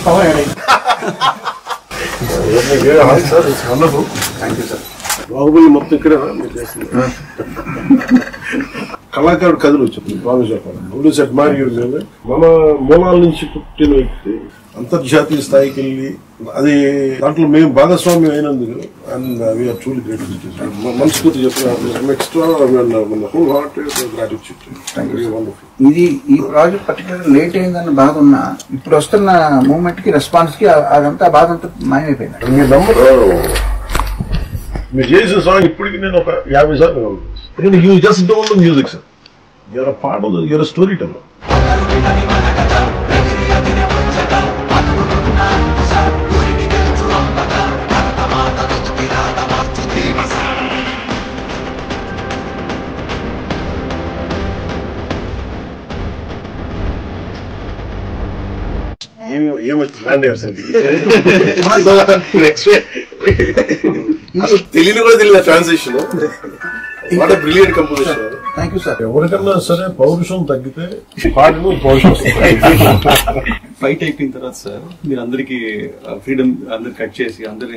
Power add అయింది. Thank you sir. Baahubali మొత్తం ఇక్కడ మీరు చేస్తున్నారు. కళాకారుడు కథలు వచ్చింది బాగా చెప్పాలి. సెట్ మారి మన మూలాల నుంచి పుట్టిన వ్యక్తి అంతర్జాతీయ స్థాయికి వెళ్ళి అది దాంట్లో మేము భాగస్వామ్యం అయినందుకు అండ్ వీఆర్ ట్రూలీ గ్రేట్. మనస్ఫూర్తి చెప్తున్నాను. Extra whole heart gratitude. ఇది ఈ ప్రాజెక్ట్ పర్టికులర్ లేట్ అయిందన్న బాధ ఉన్నా ఇప్పుడు వస్తున్న మూమెంట్ కి రెస్పాన్స్ కి అదంతా బాధ అంతా మాయమైపోయింది. మీ నంబర్ మీరు చేసిన సాంగ్ ఇప్పటికి నేను ఒక 50 సార్లు you just don't know music sir. You're a part of you're a story teller. తెలియని కూడా తెలియదు transaction. What brilliant composition. Thank you sir. ఎవరికన్నా సరే పౌరుషం తగ్గితే పాటలు పౌరుషం ఫైట్ అయిపోయిన తర్వాత సార్ మీరు అందరికి ఫ్రీడమ్ అందరు కట్ చేసి అందరి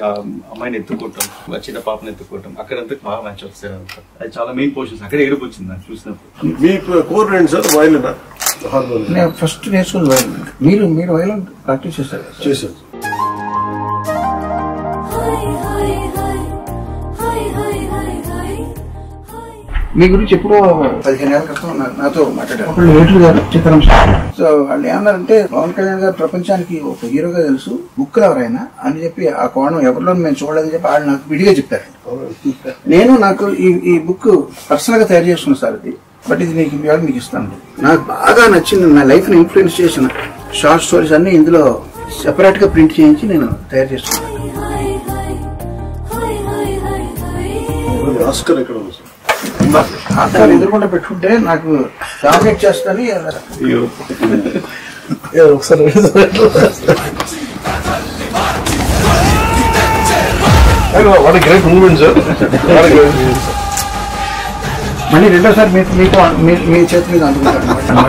అమ్మాయిని ఎత్తుకోవటం, చిన్న పాపని ఎత్తుకోవటం, అక్కడంతా బాగా మ్యాచ్ వస్తారు. అది చాలా మెయిన్ పోర్షన్స్. అక్కడ ఏడుపు వచ్చింది నాకు చూసినప్పుడు. మీ కోర్ ఏంటి సార్? Violin harmonium? నేను ఫస్ట్ నేర్చుకుని వైలిన్. మీరు వైలిన్ ప్రాక్టీస్ చేశారు? చేశాను. మీ గురించి ఎప్పుడో 15 ఏళ్ల క్రితం నాతో మాట్లాడారు ఒకళ్ళు ఏట్లు గారు చిత్రం. సో వాళ్ళు ఏమన్నారంటే పవన్ కళ్యాణ్ గారు ప్రపంచానికి ఒక హీరోగా తెలుసు, బుక్కులు ఎవరైనా అని చెప్పి ఆ కోణం ఎవరిలో మేము చూడలేదని చెప్పి వాళ్ళు నాకు విడిగా చెప్పారు. నేను నాకు ఈ బుక్ పర్సనల్ గా తయారు చేసుకున్నాను సార్. ఇది బట్ ఇది మీకు ఇస్తాను. నాకు బాగా నచ్చింది, నా లైఫ్ ని ఇన్ఫ్లుయెన్స్ చేసిన షార్ట్ స్టోరీస్ అన్ని ఇందులో సెపరేట్ గా ప్రింట్ చేయించి నేను తయారు చేసుకున్నాను. ఆస్కర్ ఎక్కడ ఉంది సార్? ఆస్కార్ ఎదురుకుండా పెట్టుకుంటే నాకు డామినేట్ చేస్తాను. ఒకసారి వాట్ గ్రేట్ మూమెంట్ సార్. మళ్ళీ రెండోసారి మీ చేతి మీద అందుకుంటాను.